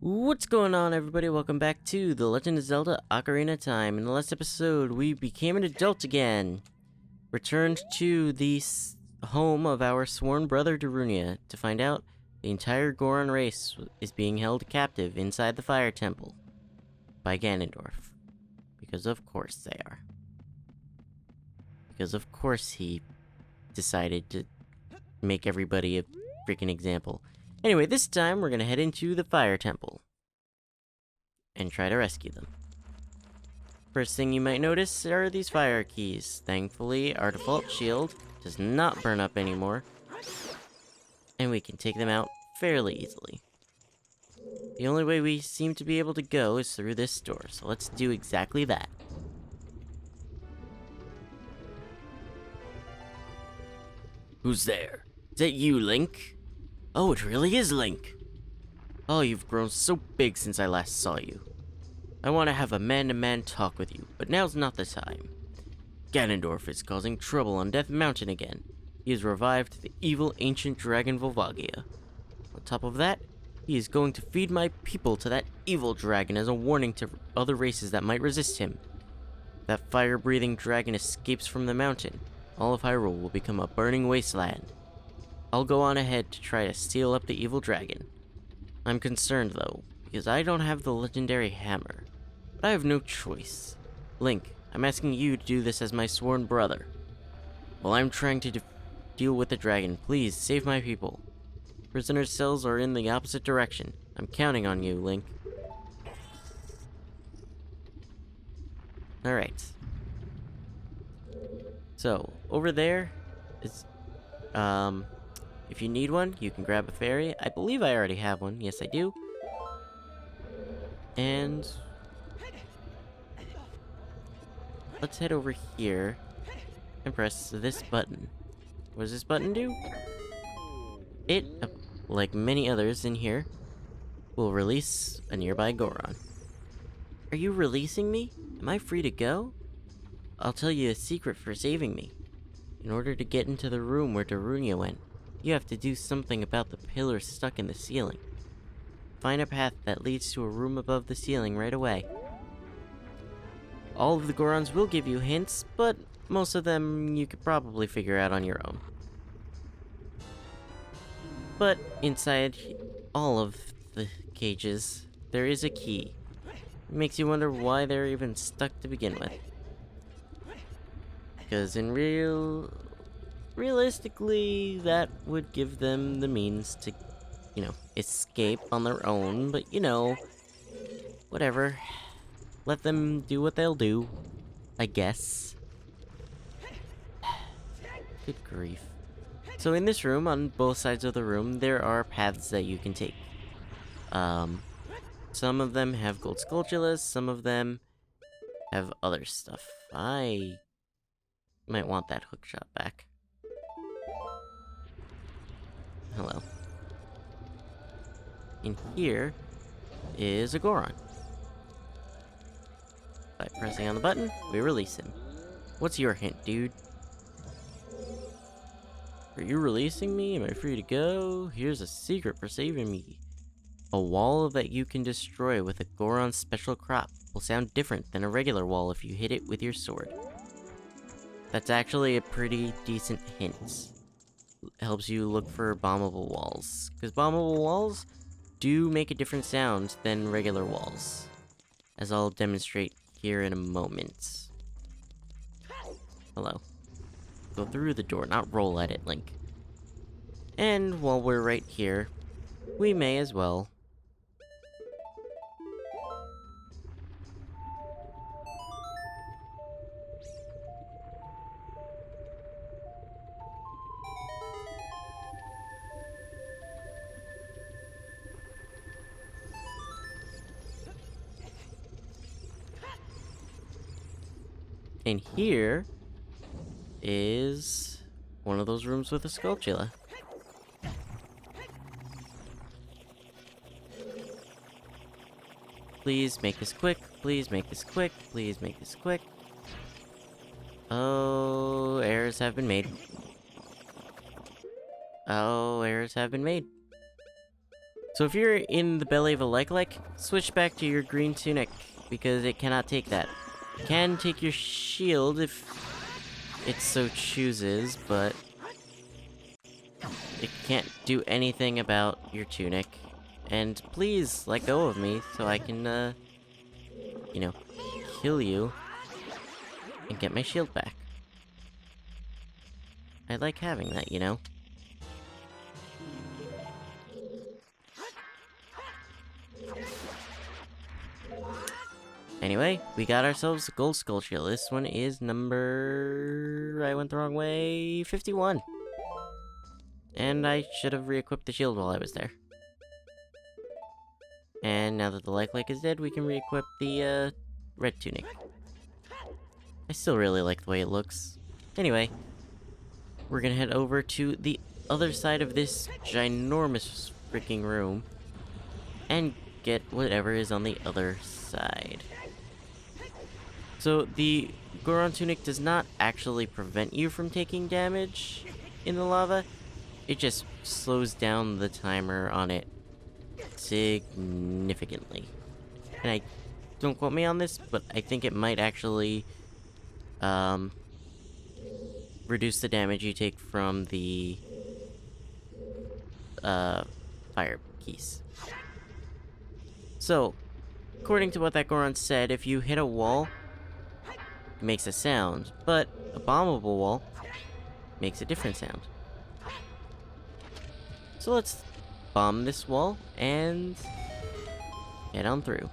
What's going on, everybody? Welcome back to The Legend of Zelda Ocarina Time. In the last episode, we became an adult again. Returned to the home of our sworn brother Darunia to find out the entire Goron race is being held captive inside the Fire Temple by Ganondorf. Because of course they are. Because of course he decided to make everybody a freaking example. Anyway, this time we're gonna head into the Fire Temple and try to rescue them. First thing you might notice are these fire keys. Thankfully, our default shield does not burn up anymore, and we can take them out fairly easily. The only way we seem to be able to go is through this door, so let's do exactly that. Who's there? Is that you, Link? Oh, it really is Link. Oh, you've grown so big since I last saw you. I want to have a man-to-man talk with you, but now's not the time. Ganondorf is causing trouble on Death Mountain again. He has revived the evil ancient dragon Volvagia. On top of that, he is going to feed my people to that evil dragon as a warning to other races that might resist him. If that fire-breathing dragon escapes from the mountain, all of Hyrule will become a burning wasteland. I'll go on ahead to try to seal up the evil dragon. I'm concerned, though, because I don't have the legendary hammer. But I have no choice. Link, I'm asking you to do this as my sworn brother. While I'm trying to deal with the dragon, please save my people. Prisoner cells are in the opposite direction. I'm counting on you, Link. Alright. So, over there is, if you need one, you can grab a fairy. I believe I already have one. Yes, I do. And let's head over here and press this button. What does this button do? It, like many others in here, will release a nearby Goron. Are you releasing me? Am I free to go? I'll tell you a secret for saving me. In order to get into the room where Darunia went, you have to do something about the pillars stuck in the ceiling. Find a path that leads to a room above the ceiling right away. All of the Gorons will give you hints, but most of them you could probably figure out on your own. But inside all of the cages, there is a key. It makes you wonder why they're even stuck to begin with. Because realistically, that would give them the means to, escape on their own, but whatever. Let them do what they'll do, I guess. Good grief. So in this room, on both sides of the room, there are paths that you can take. Some of them have gold skulltulas, some of them have other stuff. I might want that hookshot back. Hello. In here is a Goron. By pressing on the button, we release him. What's your hint, dude? Are you releasing me? Am I free to go? Here's a secret for saving me. A wall that you can destroy with a Goron special crop will sound different than a regular wall if you hit it with your sword. That's actually a pretty decent hint. Helps you look for bombable walls. Because bombable walls do make a different sound than regular walls. As I'll demonstrate here in a moment. Hello. Go through the door, not roll at it, Link. And while we're right here, we may as well and here is one of those rooms with a skulltula. Please make this quick. Please make this quick. Please make this quick. Oh, errors have been made. Oh, errors have been made. So if you're in the belly of a like, switch back to your green tunic, because it cannot take that. It can take your shield if it so chooses, but it can't do anything about your tunic. And please, let go of me so I can, you know, kill you and get my shield back. I like having that, you know? Anyway, we got ourselves a gold skull shield. This one is number... I went the wrong way... 51. And I should have re-equipped the shield while I was there. And now that the like is dead, we can re-equip the, red tunic. I still really like the way it looks. Anyway, we're gonna head over to the other side of this ginormous freaking room and get whatever is on the other side. So, the Goron tunic does not actually prevent you from taking damage in the lava. It just slows down the timer on it significantly. And I don't quote me on this, but I think it might actually reduce the damage you take from the fire keys. So, according to what that Goron said, if you hit a wall, it makes a sound, but a bombable wall makes a different sound. So let's bomb this wall and head on through.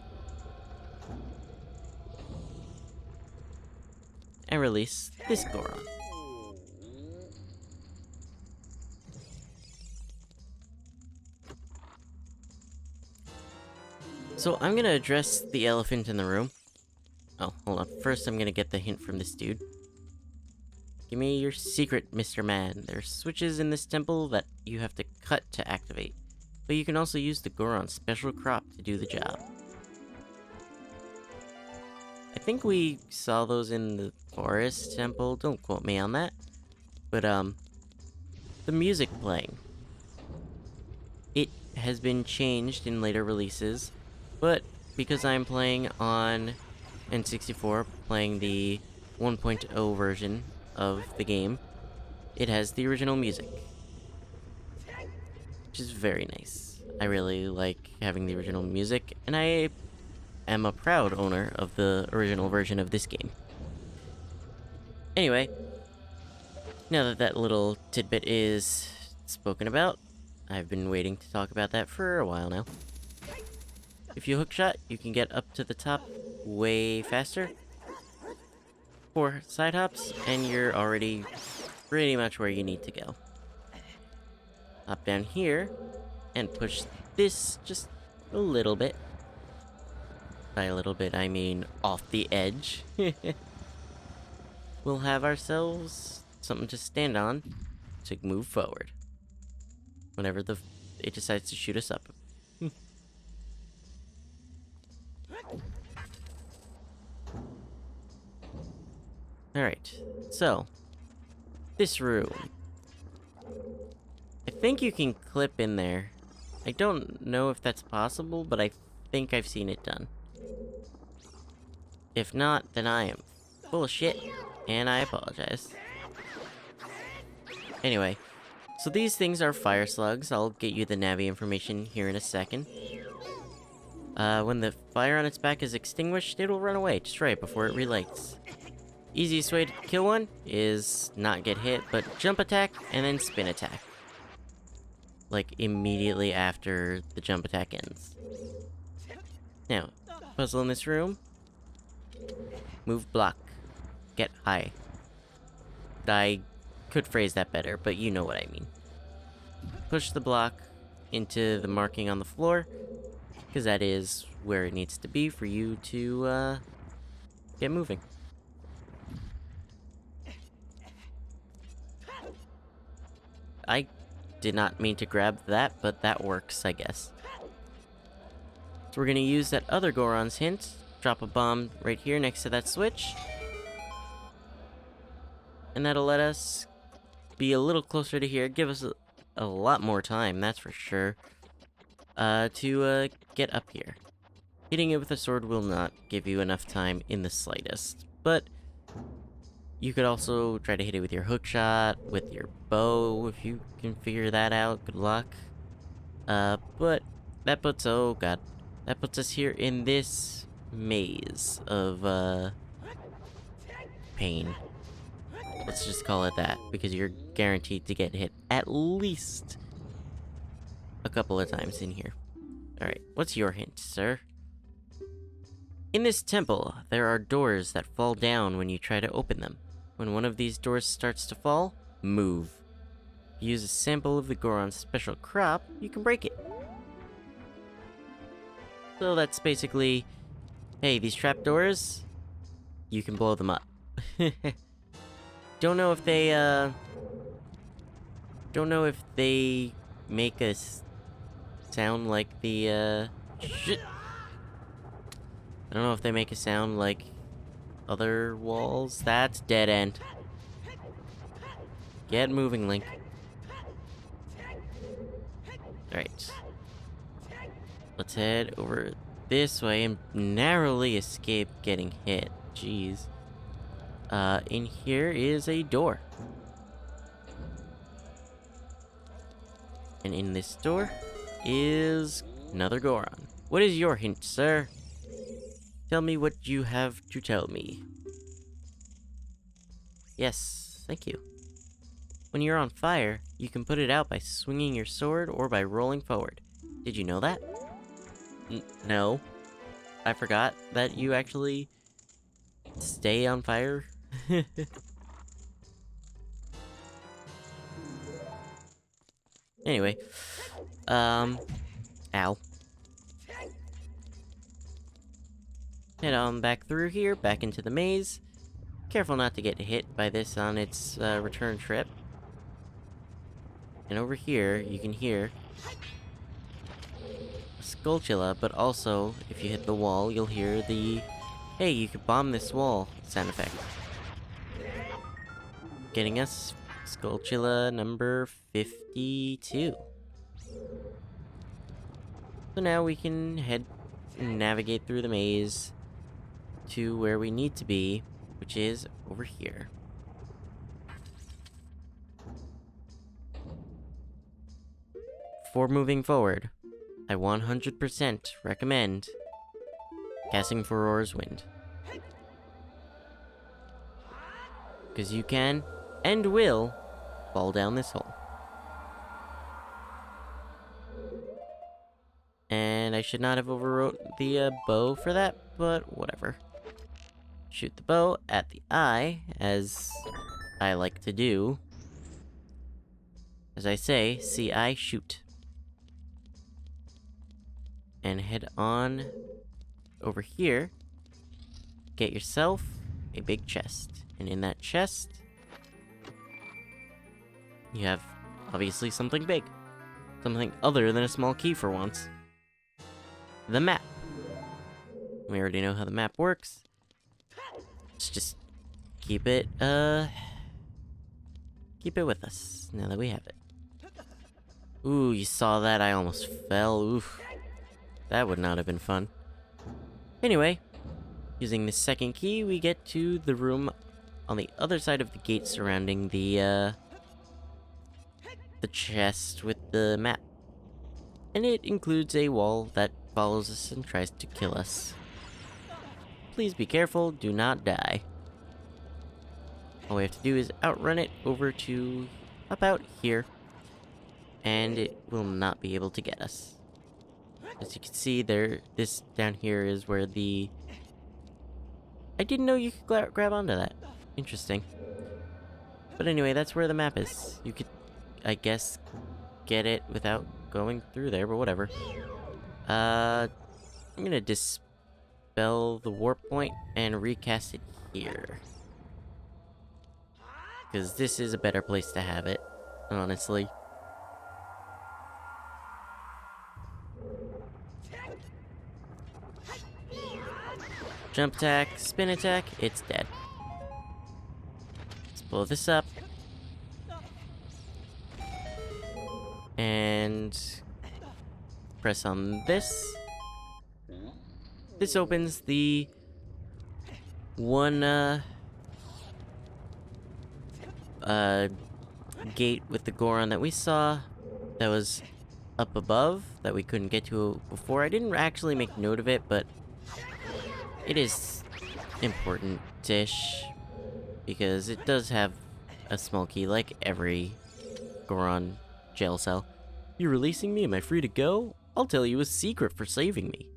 And release this Goron. So I'm gonna address the elephant in the room. Oh, hold on. First I'm gonna get the hint from this dude. Give me your secret, Mr. Man. There are switches in this temple that you have to cut to activate. But you can also use the Goron's special crop to do the job. I think we saw those in the forest temple. Don't quote me on that. But, the music playing. It has been changed in later releases. But because I'm playing on N64, playing the 1.0 version of the game, it has the original music, which is very nice. I really like having the original music, and I am a proud owner of the original version of this game. Anyway, now that that little tidbit is spoken about, I've been waiting to talk about that for a while now. If you hookshot, you can get up to the top way faster. 4 side hops, and you're already pretty much where you need to go. Hop down here, and push this just a little bit. By a little bit, I mean off the edge. We'll have ourselves something to stand on to move forward. Whenever it decides to shoot us up. Alright, so, this room. I think you can clip in there. I don't know if that's possible, but I think I've seen it done. If not, then I am full of shit, and I apologize. Anyway, so these things are fire slugs. I'll get you the Navi information here in a second. When the fire on its back is extinguished, it'll run away. Destroy it before it relights. Easiest way to kill one is not get hit, but jump attack and then spin attack. Like, immediately after the jump attack ends. Now, puzzle in this room. Move block. Get high. I could phrase that better, but you know what I mean. Push the block into the marking on the floor, because that is where it needs to be for you to, get moving. I did not mean to grab that, but that works, I guess. So we're gonna use that other Goron's hint. Drop a bomb right here next to that switch. And that'll let us be a little closer to here. Give us a lot more time, that's for sure. to get up here. Hitting it with a sword will not give you enough time in the slightest, but you could also try to hit it with your hook shot, with your bow, if you can figure that out. Good luck. But that puts, oh god, that puts us here in this maze of, pain. Let's just call it that, because you're guaranteed to get hit at least a couple of times in here. Alright, what's your hint, sir? In this temple, there are doors that fall down when you try to open them. When one of these doors starts to fall, move. If you use a sample of the Goron's special crop, you can break it. So that's basically, hey, these trapdoors, you can blow them up. Don't know if they make us sound like the, shit. I don't know if they make a sound like other walls. That's dead end. Get moving, Link. Alright. Let's head over this way and narrowly escape getting hit. Jeez. In here is a door. And in this door is another Goron. What is your hint, sir? Tell me what you have to tell me. Yes, thank you. When you're on fire, you can put it out by swinging your sword or by rolling forward. Did you know that? No. I forgot that you actually stay on fire. Anyway. Ow. Head on back through here, back into the maze. Careful not to get hit by this on its return trip. And over here, you can hear a Skulltula, but also, if you hit the wall, you'll hear the, hey, you could bomb this wall sound effect. Getting us Skulltula number 52. So now we can navigate through the maze to where we need to be, which is over here. Before moving forward, I 100% recommend casting Furor's Wind. Because you can, and will, fall down this hole. And I should not have overwrote the bow for that, but whatever. Shoot the bow at the eye, as I like to do. As I say, see eye, shoot. And head on over here. Get yourself a big chest. And in that chest, you have, obviously, something big. Something other than a small key for once. The map. We already know how the map works. Let's just keep it with us, now that we have it. Ooh, you saw that? I almost fell. Oof. That would not have been fun. Anyway, using the second key, we get to the room on the other side of the gate surrounding the chest with the map. And it includes a wall that follows us and tries to kill us. Please be careful, do not die. All we have to do is outrun it over to about here, and it will not be able to get us. As you can see there, this down here is where the... I didn't know you could grab onto that. Interesting. But anyway, that's where the map is. You could, I guess, get it without going through there, but whatever. I'm gonna dispel the warp point and recast it here. Because this is a better place to have it, honestly. Jump attack, spin attack, it's dead. Let's blow this up. And press on this. This opens the one, gate with the Goron that we saw that was up above that we couldn't get to before. I didn't actually make note of it, but it is important-ish because it does have a small key like every Goron jail cell. You releasing me? Am I free to go? I'll tell you a secret for saving me.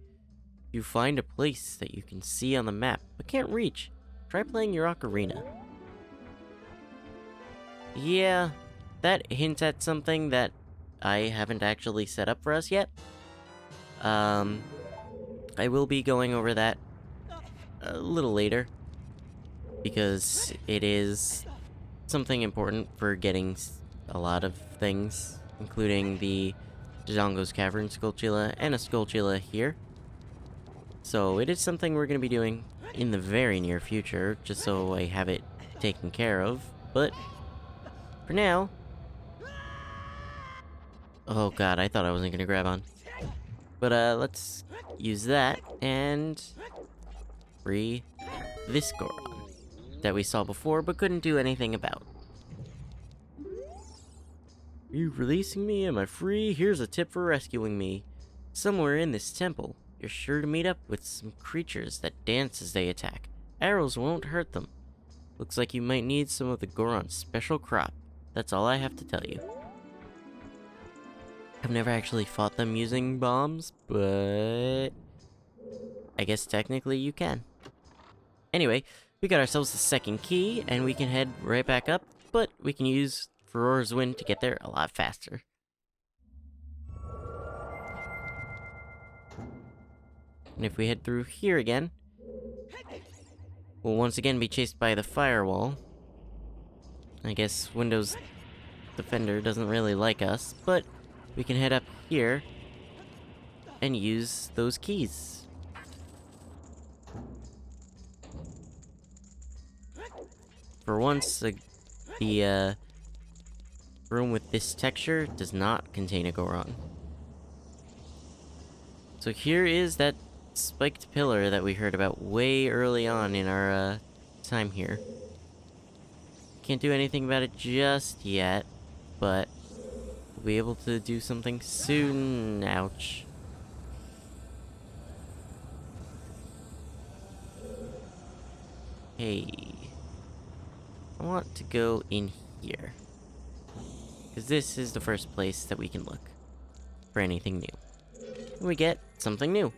You find a place that you can see on the map but can't reach. Try playing your Ocarina. Yeah, that hints at something that I haven't actually set up for us yet. I will be going over that a little later, because it is something important for getting a lot of things, including the Dodongo's Cavern Skulltula and a Skulltula here. So it is something we're going to be doing in the very near future, just so I have it taken care of, but for now... Oh god, I thought I wasn't gonna grab on. But let's use that and free this Goron that we saw before but couldn't do anything about. Are you releasing me? Am I free? Here's a tip for rescuing me. Somewhere in this temple, you're sure to meet up with some creatures that dance as they attack. Arrows won't hurt them. Looks like you might need some of the Goron's special crop. That's all I have to tell you. I've never actually fought them using bombs, but I guess technically you can. Anyway, we got ourselves the second key, and we can head right back up, but we can use Ferora's Wind to get there a lot faster. And if we head through here again, we'll once again be chased by the firewall. I guess Windows Defender doesn't really like us, but we can head up here and use those keys. For once, the room with this texture does not contain a Goron. So here is that spiked pillar that we heard about way early on in our time here. Can't do anything about it just yet, but we'll be able to do something soon. Ouch. Hey. I want to go in here, because this is the first place that we can look for anything new. And we get something new.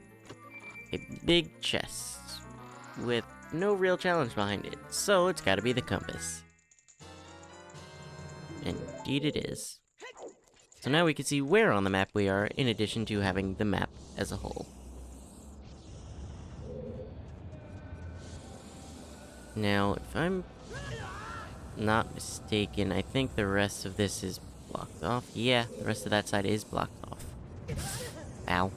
A big chest with no real challenge behind it, so it's gotta be the compass. Indeed it is. So now we can see where on the map we are, in addition to having the map as a whole. Now, if I'm not mistaken, I think the rest of this is blocked off. Yeah, the rest of that side is blocked off. Ow.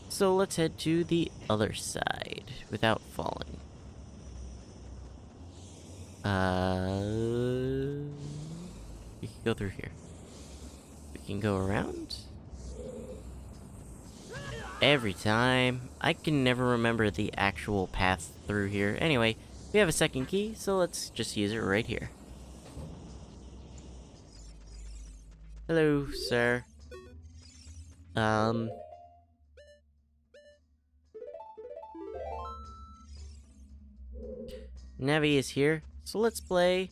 So let's head to the other side without falling. We can go through here. We can go around. Every time. I can never remember the actual path through here. Anyway, we have a second key, so let's just use it right here. Hello, sir. Navi is here, so let's play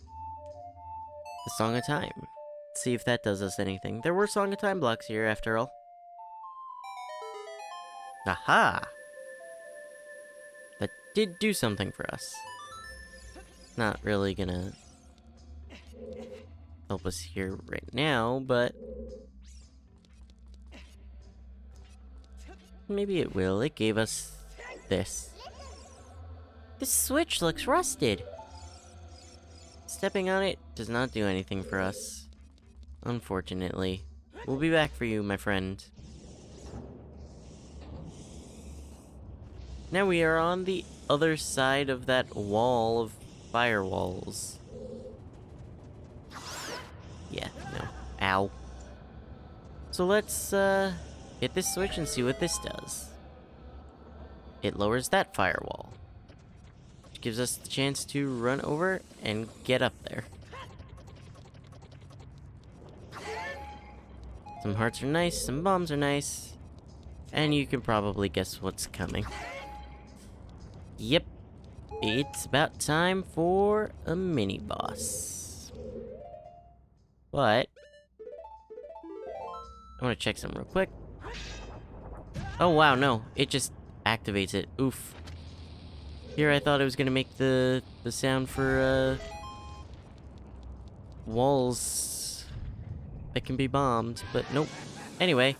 the Song of Time. See if that does us anything. There were Song of Time blocks here, after all. Aha! That did do something for us. Not really gonna help us here right now, but maybe it will. It gave us this. This switch looks rusted. Stepping on it does not do anything for us, unfortunately. We'll be back for you, my friend. Now we are on the other side of that wall of firewalls. Yeah, no. Ow. So let's, hit this switch and see what this does. It lowers that firewall, which gives us the chance to run over and get up there. Some hearts are nice, some bombs are nice, and you can probably guess what's coming. Yep, it's about time for a mini-boss. But I want to check something real quick. Oh wow, no, it just activates it. Oof. Here I thought it was gonna make the sound for walls that can be bombed, but nope. Anyway,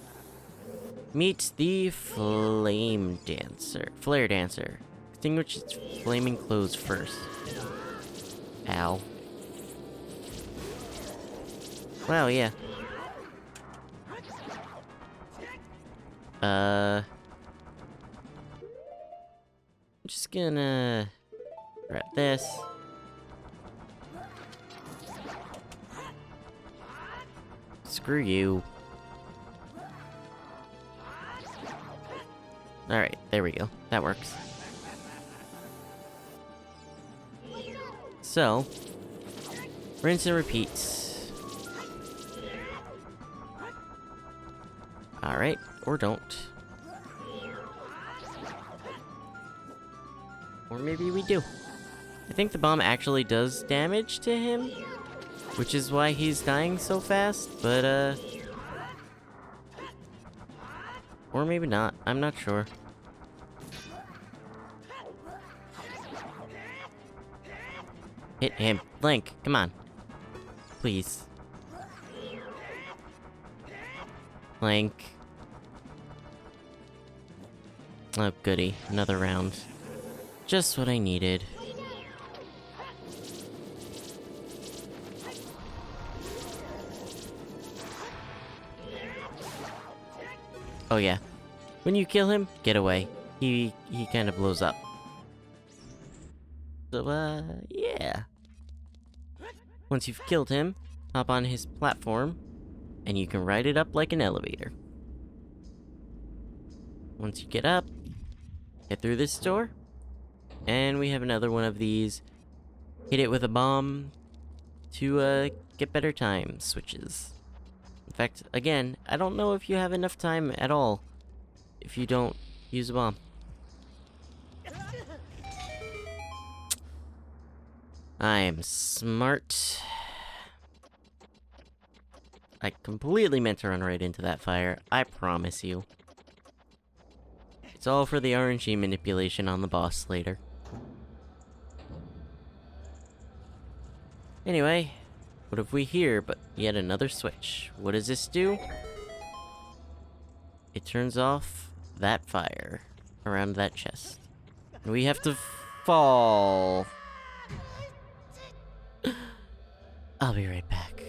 meet the flare dancer. Extinguish its flaming clothes first. Ow. Wow, yeah. I'm just gonna grab this. Screw you. Alright, there we go. That works. So, rinse and repeat. Alright, or don't. Or maybe we do. I think the bomb actually does damage to him, which is why he's dying so fast, but, or maybe not. I'm not sure. Hit him. Link, come on. Please. Link. Oh, goody. Another round. Just what I needed. Oh yeah. When you kill him, get away. He kind of blows up. So, yeah. Once you've killed him, hop on his platform, and you can ride it up like an elevator. Once you get up, get through this door, and we have another one of these. Hit it with a bomb to, get better time switches. In fact, again, I don't know if you have enough time at all if you don't use a bomb. I am smart. I completely meant to run right into that fire, I promise you. It's all for the RNG manipulation on the boss later. Anyway, what have we here but yet another switch? What does this do? It turns off that fire around that chest. And we have to fall. I'll be right back.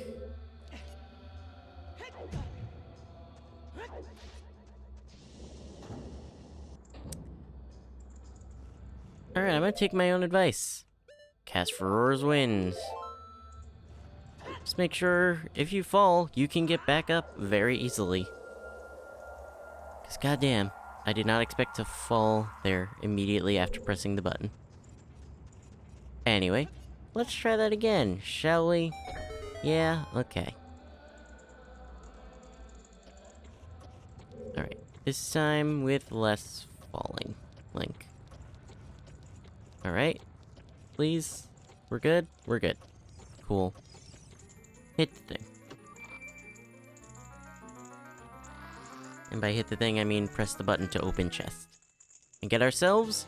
Alright, I'm gonna take my own advice. Cast Aurora's Wind. Just make sure, if you fall, you can get back up very easily. Because goddamn, I did not expect to fall there immediately after pressing the button. Anyway, let's try that again, shall we? Yeah, okay. Alright, this time with less falling. Link. Alright. Please. We're good? We're good. Cool. Hit the thing. And by hit the thing, I mean press the button to open chest. And get ourselves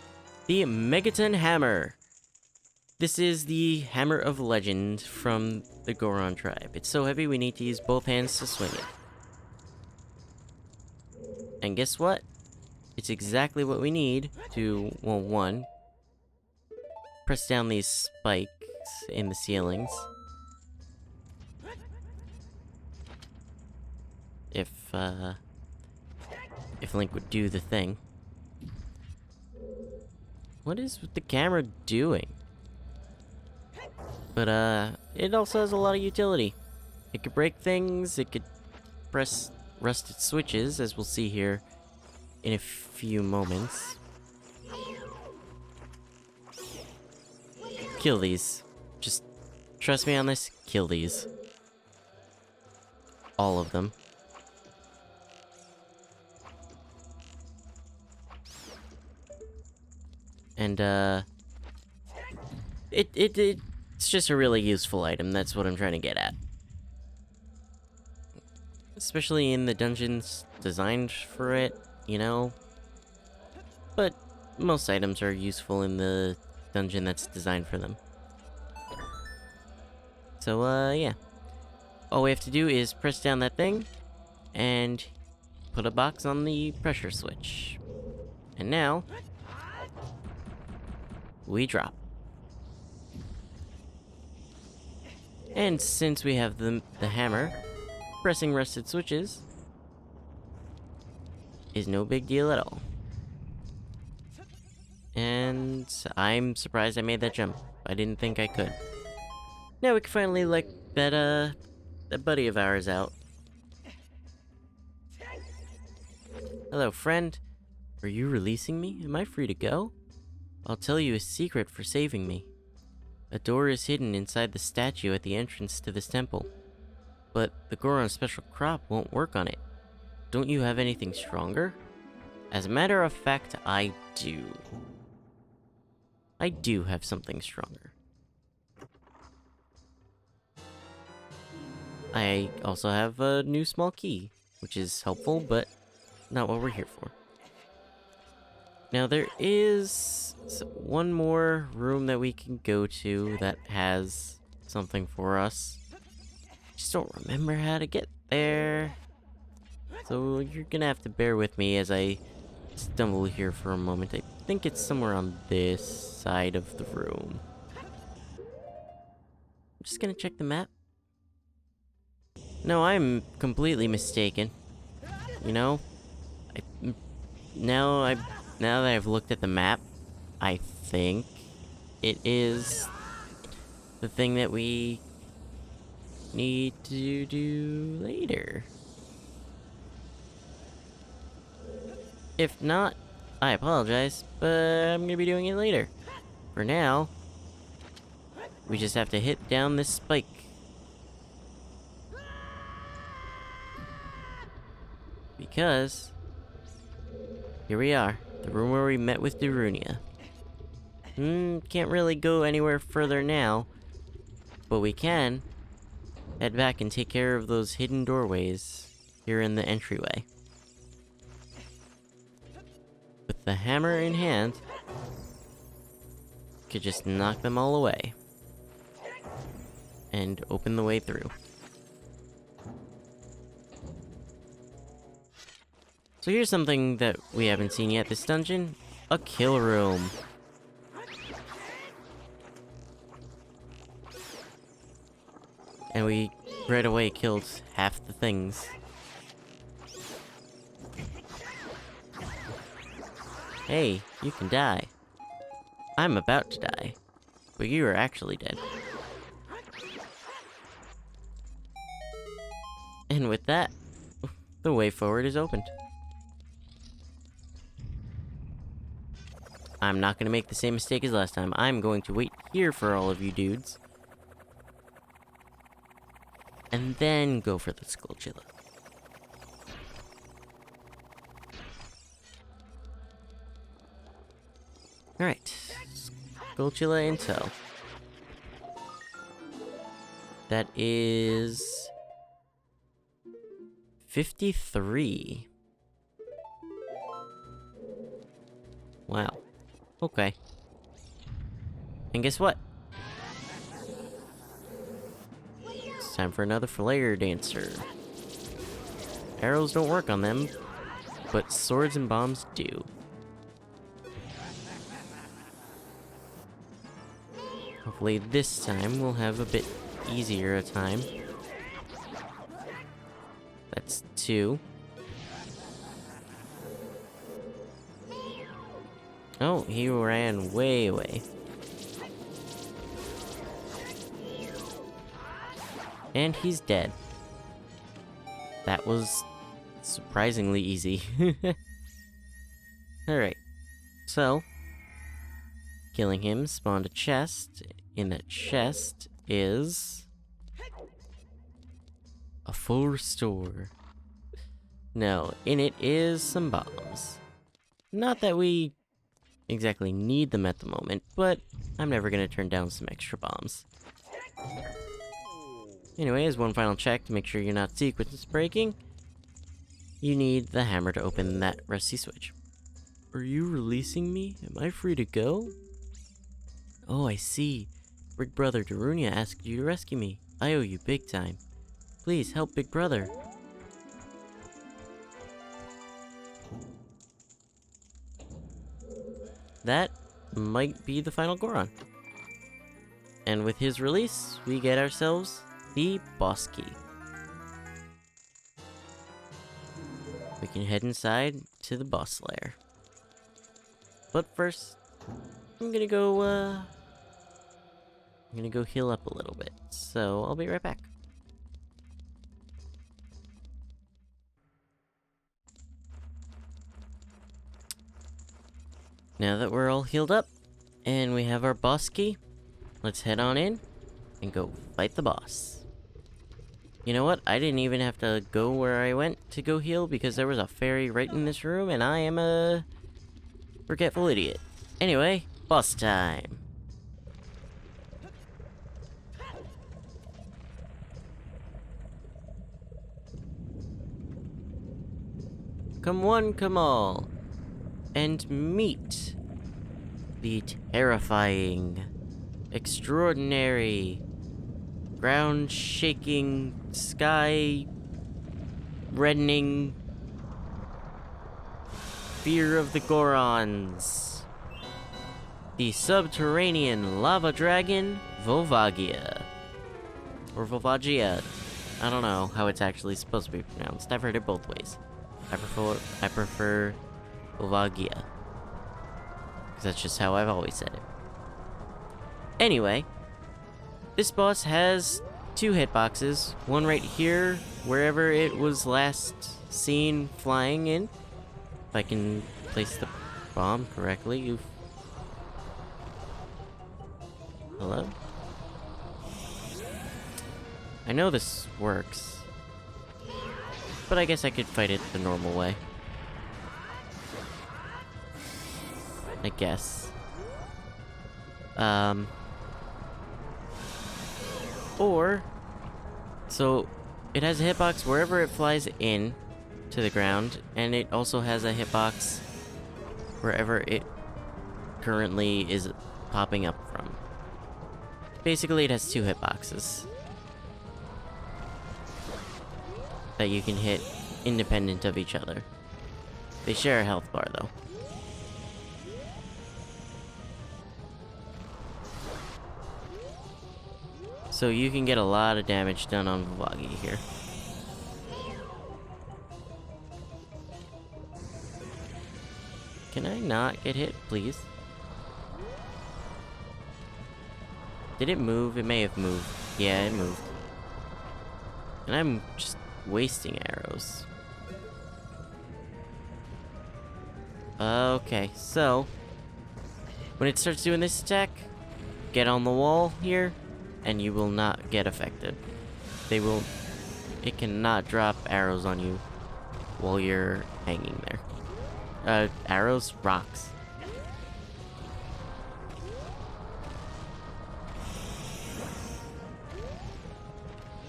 the Megaton Hammer. This is the Hammer of Legend from the Goron tribe. It's so heavy we need to use both hands to swing it. And guess what? It's exactly what we need to, well, one, press down these spikes in the ceilings. If Link would do the thing. What is the camera doing? But, it also has a lot of utility. It could break things, it could press rusted switches, as we'll see here in a few moments. Kill these. Just trust me on this, kill these. All of them. And, it's just a really useful item, that's what I'm trying to get at. Especially in the dungeons designed for it, you know? But most items are useful in the dungeon that's designed for them. So, yeah. All we have to do is press down that thing, and put a box on the pressure switch. And now, we drop. And since we have the hammer, pressing rusted switches is no big deal at all. And I'm surprised I made that jump. I didn't think I could. Now we can finally let that buddy of ours out. Hello, friend. Are you releasing me? Am I free to go? I'll tell you a secret for saving me. A door is hidden inside the statue at the entrance to this temple. But the Goron special crop won't work on it. Don't you have anything stronger? As a matter of fact, I do. I do have something stronger. I also have a new small key, which is helpful, but not what we're here for. Now there is one more room that we can go to that has something for us. Just don't remember how to get there. So you're gonna have to bear with me as I stumble here for a moment. I think it's somewhere on this side of the room. I'm just gonna check the map. No, I'm completely mistaken. You know, now that I've looked at the map, I think it is the thing that we need to do later. If not, I apologize, but I'm gonna be doing it later. For now, we just have to hit down this spike. Because here we are, the room where we met with Darunia. Can't really go anywhere further now, but we can head back and take care of those hidden doorways here in the entryway. With the hammer in hand, could just knock them all away and open the way through. So here's something that we haven't seen yet this dungeon, a kill room. And we right away killed half the things. Hey, you can die. I'm about to die, but you are actually dead. And with that, the way forward is opened. I'm not gonna make the same mistake as last time. I'm going to wait here for all of you dudes. And then go for the Skulltula. Alright. Skulltula in tow. That is 53. Wow. Okay. And guess what? It's time for another Flare Dancer. Arrows don't work on them, but swords and bombs do. Hopefully this time we'll have a bit easier a time. That's 2. Oh, he ran way away. And he's dead. That was surprisingly easy. Alright, so killing him spawned a chest. In that chest is a full restore. No, in it is some bombs. Not that we exactly need them at the moment, but I'm never gonna turn down some extra bombs. Anyway, as one final check to make sure you're not sequence breaking, you need the hammer to open that rusty switch. Are you releasing me? Am I free to go? Oh, I see. Big Brother Darunia asked you to rescue me. I owe you big time. Please help Big Brother. That might be the final Goron. And with his release, we get ourselves the boss key. We can head inside to the boss lair. But first, I'm gonna go heal up a little bit. So I'll be right back. Now that we're all healed up, and we have our boss key, let's head on in and go fight the boss. You know what? I didn't even have to go where I went to go heal because there was a fairy right in this room, and I am a forgetful idiot. Anyway, boss time. Come one, come all, and meet the terrifying, extraordinary, ground-shaking, sky-reddening fear of the Gorons. The subterranean lava dragon, Volvagia. Or Volvagia. I don't know how it's actually supposed to be pronounced. I've heard it both ways. I prefer Volvagia. Because that's just how I've always said it. Anyway, this boss has 2 hitboxes. One right here, wherever it was last seen flying in. If I can place the bomb correctly. Hello? I know this works. But I guess I could fight it the normal way. I guess. Or, so it has a hitbox wherever it flies in to the ground, and it also has a hitbox wherever it currently is popping up from. Basically, it has 2 hitboxes that you can hit independent of each other. They share a health bar, though. So you can get a lot of damage done on Volvagia here. Can I not get hit, please? Did it move? It may have moved. Yeah, it moved. And I'm just wasting arrows. Okay, so when it starts doing this attack, get on the wall here, and you will not get affected. It cannot drop arrows on you while you're hanging there. Arrows? Rocks.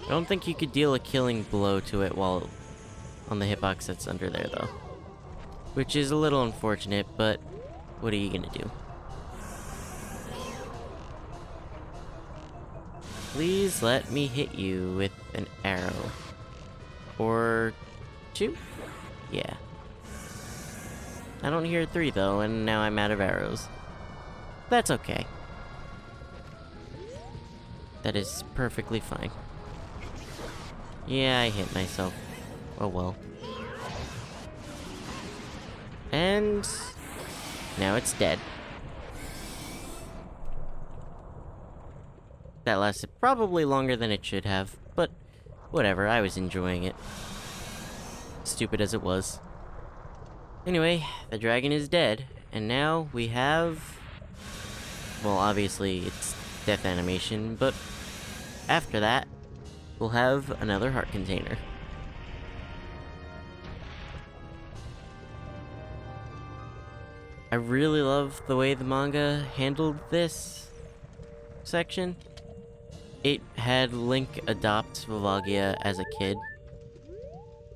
I don't think you could deal a killing blow to it while on the hitbox that's under there, though. Which is a little unfortunate, but what are you gonna do? Please let me hit you with an arrow. Or 2? Yeah. I don't hear 3 though, and now I'm out of arrows. That's okay. That is perfectly fine. Yeah, I hit myself. Oh well. And now it's dead. That lasted probably longer than it should have, but whatever, I was enjoying it. stupid as it was. Anyway, the dragon is dead, and now we have... Well, obviously, it's death animation, but after that, we'll have another heart container. I really love the way the manga handled this section. It had Link adopt Volvagia as a kid.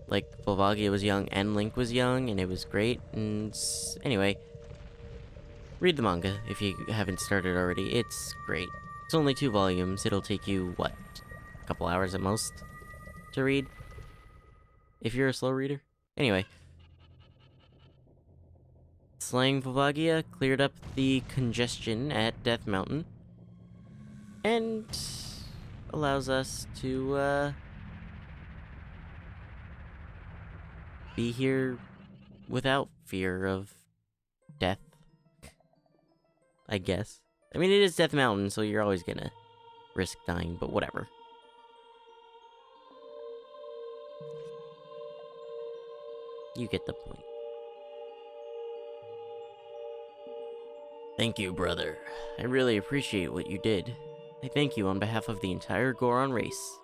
Like, Volvagia was young and Link was young, and it was great. And anyway, read the manga if you haven't started already. It's great. It's only 2 volumes. It'll take you, what, a couple hours at most to read? If you're a slow reader. Anyway. Slaying Volvagia cleared up the congestion at Death Mountain. And allows us to, be here without fear of death, I guess. I mean, it is Death Mountain, so you're always gonna risk dying, but whatever. You get the point. Thank you, brother. I really appreciate what you did. I thank you on behalf of the entire Goron race.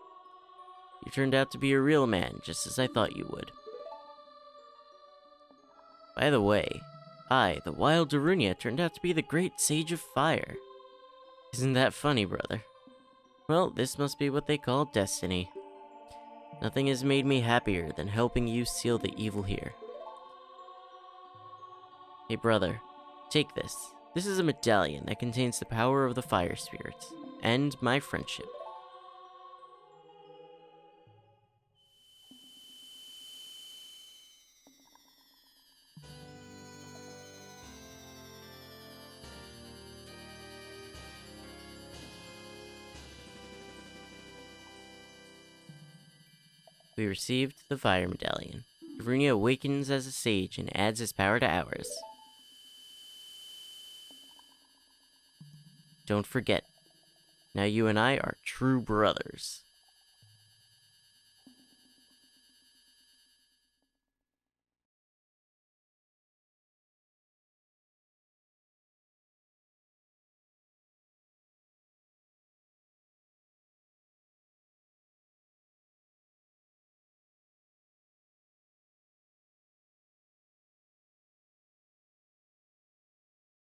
You turned out to be a real man, just as I thought you would. By the way, I, the wild Darunia, turned out to be the great sage of fire. Isn't that funny, brother? Well, this must be what they call destiny. Nothing has made me happier than helping you seal the evil here. Hey, brother, take this. This is a medallion that contains the power of the fire spirits, and my friendship. We received the fire medallion. Darunia awakens as a sage and adds his power to ours. Don't forget, now you and I are true brothers.